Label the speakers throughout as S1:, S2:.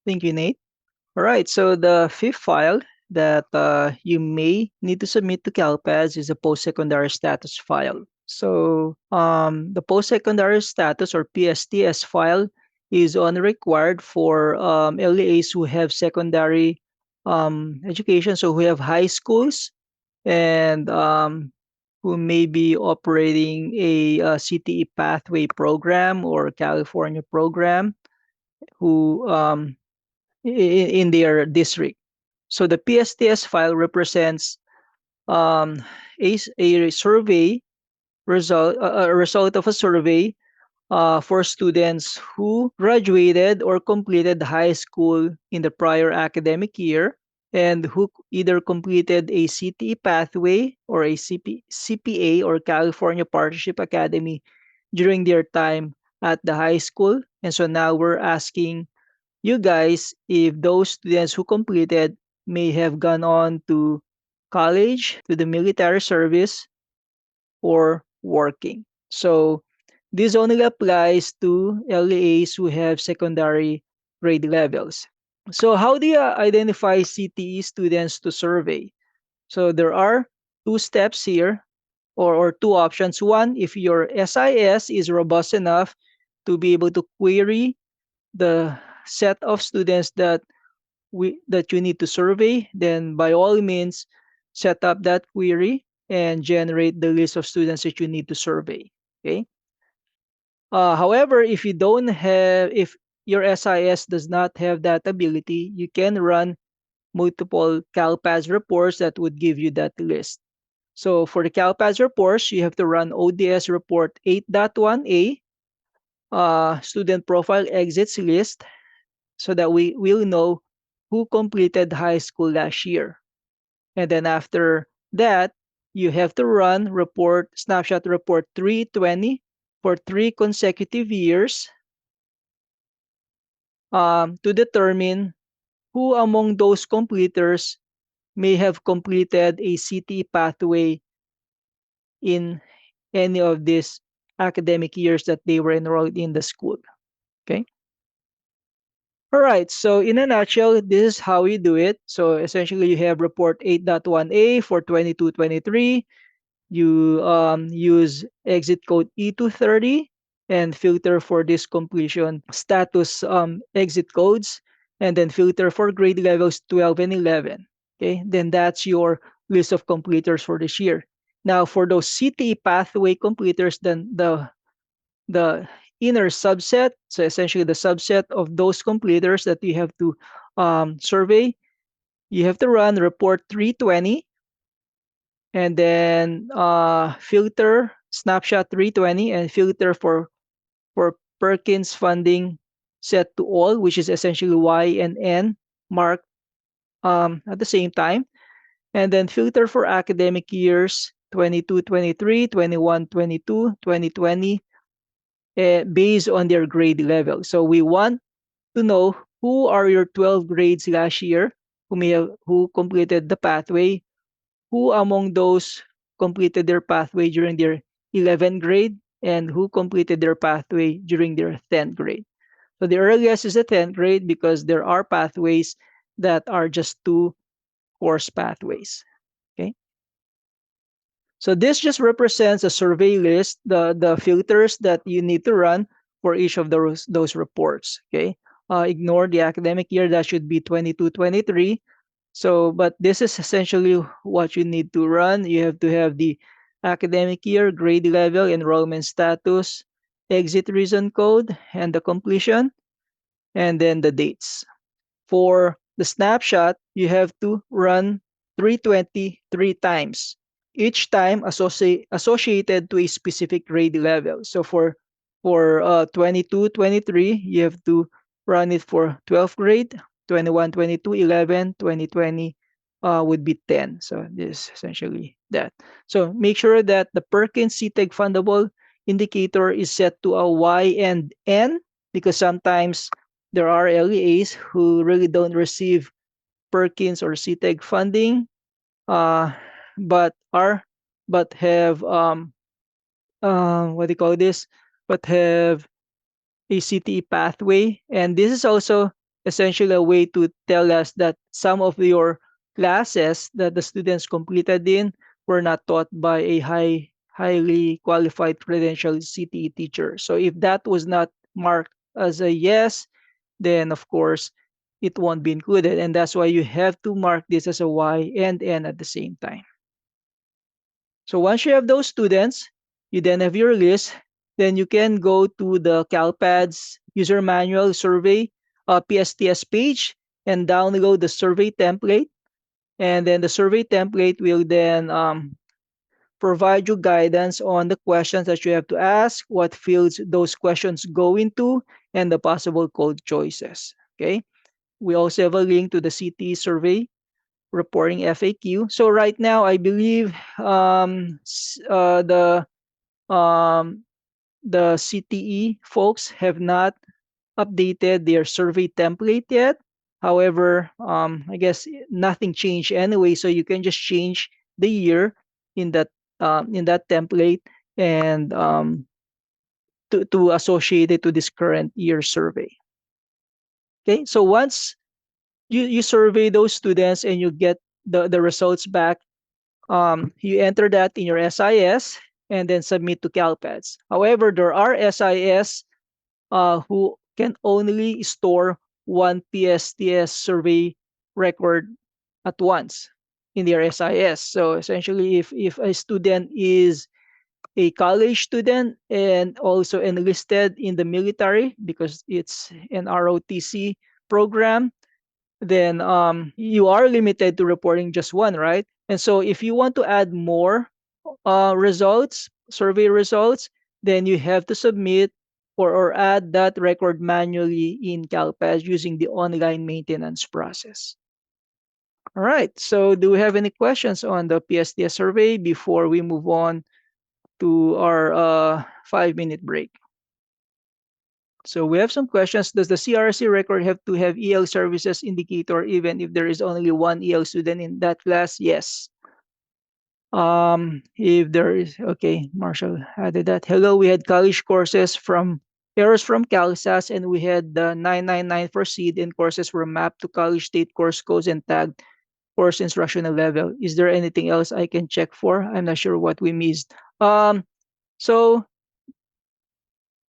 S1: Thank you, Nate. All right, so the fifth file that you may need to submit to CalPADS is a post-secondary status file. So the post-secondary status or PSTS file is only required for LEAs who have secondary education, so who have high schools and who may be operating a CTE pathway program or California program who in their district. So the PSTS file represents a survey a result of a survey for students who graduated or completed high school in the prior academic year and who either completed a CTE pathway or a CPA or California Partnership Academy during their time at the high school. And so now we're asking you guys if those students who completed may have gone on to college, to the military service, or working. So this only applies to LEAs who have secondary grade levels. So how do you identify CTE students to survey? So there are two steps here or two options. One, if your SIS is robust enough to be able to query the set of students that you need to survey, then by all means, set up that query and generate the list of students that you need to survey. Okay. However, if your SIS does not have that ability, you can run multiple CalPADS reports that would give you that list. So for the CalPADS reports, you have to run ODS report 8.1a, student profile exits list, so that we will know who completed high school last year. And then after that, you have to run snapshot report 320 for 3 consecutive years to determine who among those completers may have completed a CTE pathway in any of these academic years that they were enrolled in the school. Okay. All right. So in a nutshell, this is how you do it. So essentially, you have report 8.1a for 22-23. You use exit code E230 and filter for this completion status exit codes, and then filter for grade levels 12 and 11. Okay, then that's your list of completers for this year. Now, for those CTE pathway completers, then the inner subset, so essentially the subset of those completers that you have to survey, you have to run report 320 and then filter snapshot 320 and filter for Perkins funding set to all, which is essentially Y and N marked at the same time, and then filter for academic years 22 23, 21 22, 2020 based on their grade level. So we want to know who are your 12 grades last year who completed the pathway, who among those completed their pathway during their 11th grade, and who completed their pathway during their 10th grade. So the earliest is the 10th grade because there are pathways that are just 2 course pathways. Okay. So this just represents a survey list, the filters that you need to run for each of those reports. Okay. Ignore the academic year, that should be 22-23. So, but this is essentially what you need to run. You have to have the academic year, grade level, enrollment status, exit reason code, and the completion, and then the dates. For the snapshot, you have to run 320 3 times, each time associated to a specific grade level. So for 22-23, you have to run it for 12th grade, 21-22, 11, 2020 would be 10. So this is essentially that. So make sure that the Perkins CTEG fundable indicator is set to a Y and N, because sometimes there are LEAs who really don't receive Perkins or CTEG funding, uh, but are but have what do you call this? But have a CTE pathway, and this is also essentially a way to tell us that some of your classes that the students completed in were not taught by a highly qualified credentialed CTE teacher. So if that was not marked as a yes, then of course it won't be included. And that's why you have to mark this as a Y and N at the same time. So once you have those students, you then have your list, then you can go to the CalPADS user manual survey PSTS page and download the survey template. And then the survey template will then provide you guidance on the questions that you have to ask, what fields those questions go into, and the possible code choices. Okay. We also have a link to the CT survey reporting FAQ. So right now, I believe um, the CTE folks have not updated their survey template yet. However, I guess nothing changed anyway, so you can just change the year in that template and to associate it to this current year survey. Okay, so once you survey those students and you get the results back, you enter that in your SIS and then submit to CalPADS. However, there are SIS who can only store one PSTS survey record at once in their SIS. So essentially, if a student is a college student and also enlisted in the military because it's an ROTC program, then you are limited to reporting just one, right? And so if you want to add more results, survey results, then you have to submit or add that record manually in CalPAS using the online maintenance process. All right, so do we have any questions on the PSTS survey before we move on to our 5-minute break? So we have some questions. Does the CRC record have to have EL services indicator even if there is only one EL student in that class? Yes. If there is, okay, Marshall added that. Hello, we had college courses from errors from CalSAS and we had the 999 for seed and courses were mapped to college state course codes and tagged course instructional level. Is there anything else I can check for? I'm not sure what we missed. So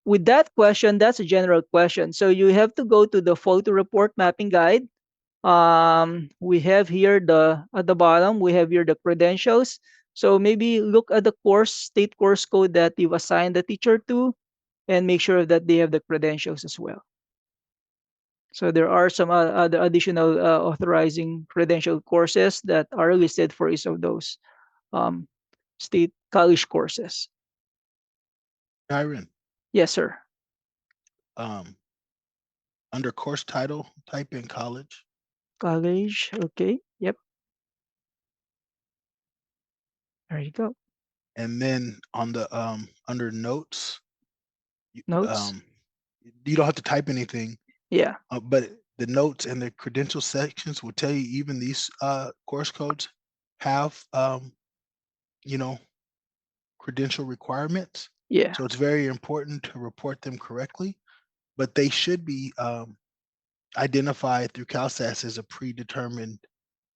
S1: with that question, that's a general question. So you have to go to the photo report mapping guide. We have here the at the bottom, we have here the credentials. So maybe look at the course, state course code that you've assigned the teacher to and make sure that they have the credentials as well. So there are some other additional authorizing credential courses that are listed for each of those um, state college courses.
S2: Kyron,
S1: Yes, sir.
S2: um, under course title, type in college.
S1: College. Okay. Yep. There you go.
S2: And then on the under notes, you,
S1: Notes.
S2: um, you don't have to type anything,
S1: Yeah.
S2: but the notes and the credential sections will tell you even these course codes have you know credential requirements.
S1: Yeah.
S2: So it's very important to report them correctly, but they should be identified through CalSAS as a predetermined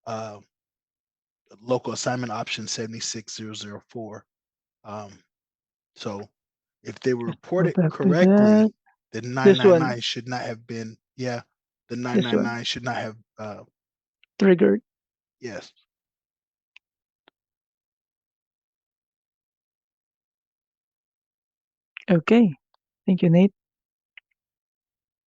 S2: uh, local assignment option 76004. Um, so if they were
S1: Let's go
S2: reported
S1: back to
S2: correctly,
S1: that.
S2: the
S1: This one.
S2: 999 should not have been, yeah, the
S1: This one.
S2: 999 should not have,
S1: Triggered.
S2: yes.
S1: Okay. Thank you, Nate.